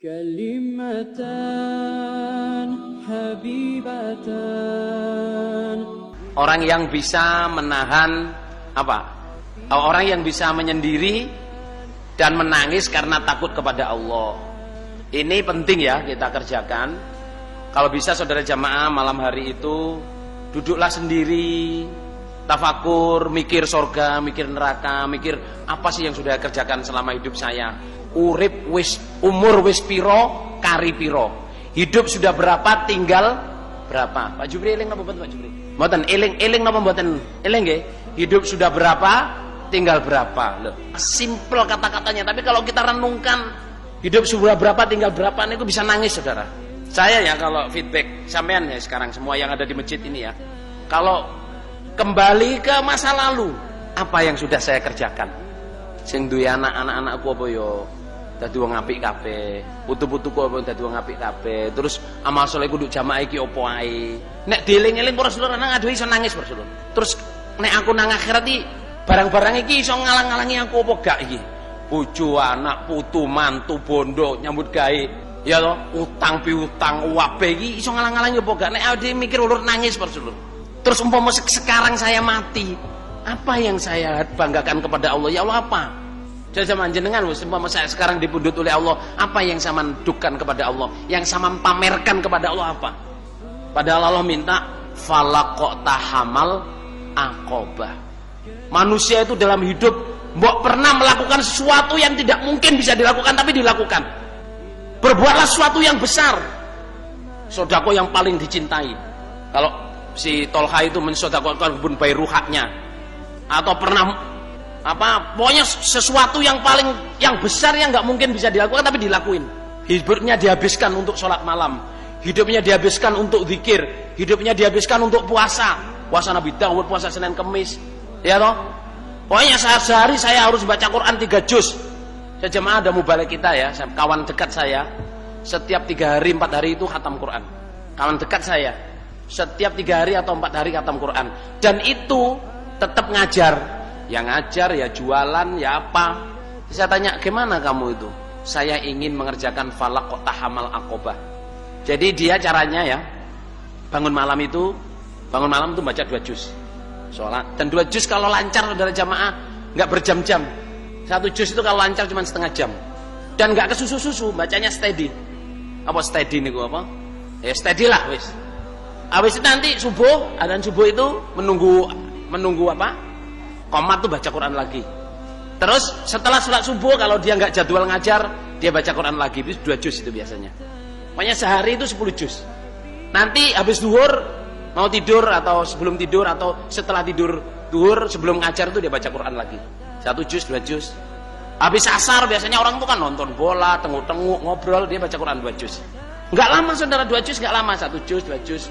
Kalimatan habibatan. Orang yang bisa menahan orang yang bisa menyendiri dan menangis karena takut kepada Allah. Ini penting ya kita kerjakan. Kalau bisa saudara jamaah malam hari itu duduklah sendiri, tafakur, mikir surga, mikir neraka, mikir apa sih yang sudah kerjakan selama hidup saya. Urip wis umur wis piro kari piro, hidup sudah berapa tinggal berapa. Pak Jubri eling napa mboten Pak Jubri? Mboten eling napa mboten? Eling nggih. Hidup sudah berapa tinggal berapa. Loh, simple kata-katanya, tapi kalau kita renungkan hidup sudah berapa tinggal berapa niku bisa nangis saudara. Saya ya kalau feedback sampean ya sekarang semua yang ada di masjid ini ya. Kalau kembali ke masa lalu, apa yang sudah saya kerjakan? Sing duwe anak-anakku apa yo dadi wong apik kabeh, putu-putuku apa dadi wong apik kabeh. Terus amal saleh kudu jamaah iki opo ae. Nek dieling-eling para sedulur nang aduh iso nangis para sedulur. Terus nek aku nang akhirat iki barang-barang iki iso ngalang-alangi aku apa gak iki? Bojo, anak, putu, mantu, bondo, nyambut gawe, ya toh, utang piutang, wabe iki iso ngalang-alangi apa gak? Nek ade mikir ulur nangis para sedulur. Terus umpama sekarang saya mati, apa yang saya banggakan kepada Allah? Ya Allah apa? Jadi sama jenengan, umpama saya sekarang dipundhut oleh Allah, apa yang saya mandukan kepada Allah? Yang saya pamerkan kepada Allah apa? Padahal Allah minta falaqta hamal aqobah. Manusia itu dalam hidup mbok pernah melakukan sesuatu yang tidak mungkin bisa dilakukan tapi dilakukan. Berbuatlah sesuatu yang besar. Sodako yang paling dicintai. Kalau si Tolha itu mensodakokan kebun bayi ruhaknya, atau pernah pokoknya sesuatu yang besar yang nggak mungkin bisa dilakukan tapi dilakuin. Hidupnya dihabiskan untuk sholat malam, hidupnya dihabiskan untuk zikir, hidupnya dihabiskan untuk puasa Nabi Daud, puasa Senin Kemis, ya toh. Pokoknya sehari saya harus baca Quran 3 juz. Sejamaah ada mubalek kita ya, kawan dekat saya, setiap 3 hari 4 hari itu khatam Quran. Kawan dekat saya setiap 3 hari atau 4 hari khatam Quran, dan itu tetap ngajar. Yang ngajar ya jualan ya apa. Saya tanya, gimana kamu itu? Saya ingin mengerjakan falaqta hamal aqobah. Jadi dia caranya ya, bangun malam itu baca 2 juz sholat, dan 2 juz kalau lancar saudara jamaah nggak berjam-jam. 1 juz itu kalau lancar cuma setengah jam, dan nggak kesusu-susu, bacanya steady. Apa steady nih apa? Ya steady lah wis. Habis itu nanti subuh, adzan subuh itu menunggu apa? Qomat tuh baca Quran lagi. Terus setelah sholat subuh kalau dia nggak jadwal ngajar, dia baca Quran lagi. 2 juz itu biasanya. Pokoknya sehari itu 10 juz. Nanti habis duhur mau tidur atau sebelum tidur atau setelah tidur duhur sebelum ngajar itu dia baca Quran lagi. 1 juz, 2 juz. Habis asar biasanya orang tuh kan nonton bola, tenguk-tenguk, ngobrol, dia baca Quran 2 juz. Nggak lama saudara, 2 juz nggak lama, 1 juz, 2 juz.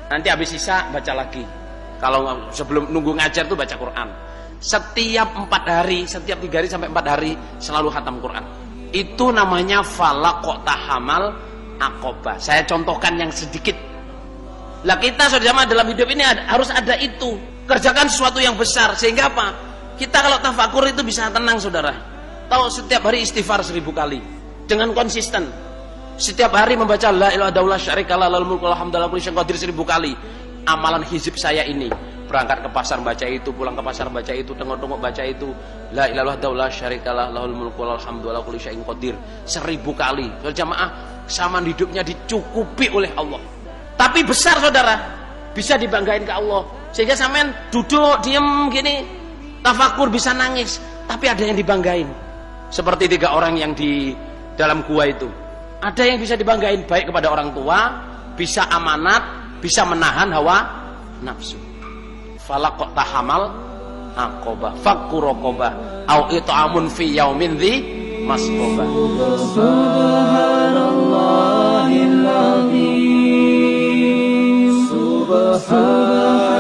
Nanti habis isya baca lagi. Kalau sebelum nunggu ngajar tuh baca Quran. Setiap 4 hari, setiap 3 hari sampai 4 hari selalu khatam Quran. Itu namanya falaqta hamal aqobah. Saya contohkan yang sedikit. Lah kita saudara dalam hidup ini harus ada itu. Kerjakan sesuatu yang besar sehingga apa? Kita kalau tafakur itu bisa tenang saudara. Tahu setiap hari istighfar 1000 kali dengan konsisten. Setiap hari membaca la ilaha illallah syarikalah lahul mulku wal hamdu ala kulli syai'in qadir 1000 kali. Amalan hizib saya ini, berangkat ke pasar baca itu, pulang ke pasar baca itu, tengok-tengok baca itu, la ilaha illallah syarikalah lahul mulku wal hamdu ala kulli syai'in qadir 1000 kali. Jamaah zaman hidupnya dicukupi oleh Allah. Tapi besar saudara, bisa dibanggain ke Allah. Sehingga sampean duduk diem gini, tafakur bisa nangis, tapi ada yang dibanggain. Seperti 3 orang yang di dalam gua itu. Ada yang bisa dibanggain, baik kepada orang tua, bisa amanat, bisa menahan hawa nafsu. Falaqta hamal aqobah, fakku raqobah, au it'amun fi yaumin dzi masqobah. Subhanallahil azim. Subhanallah.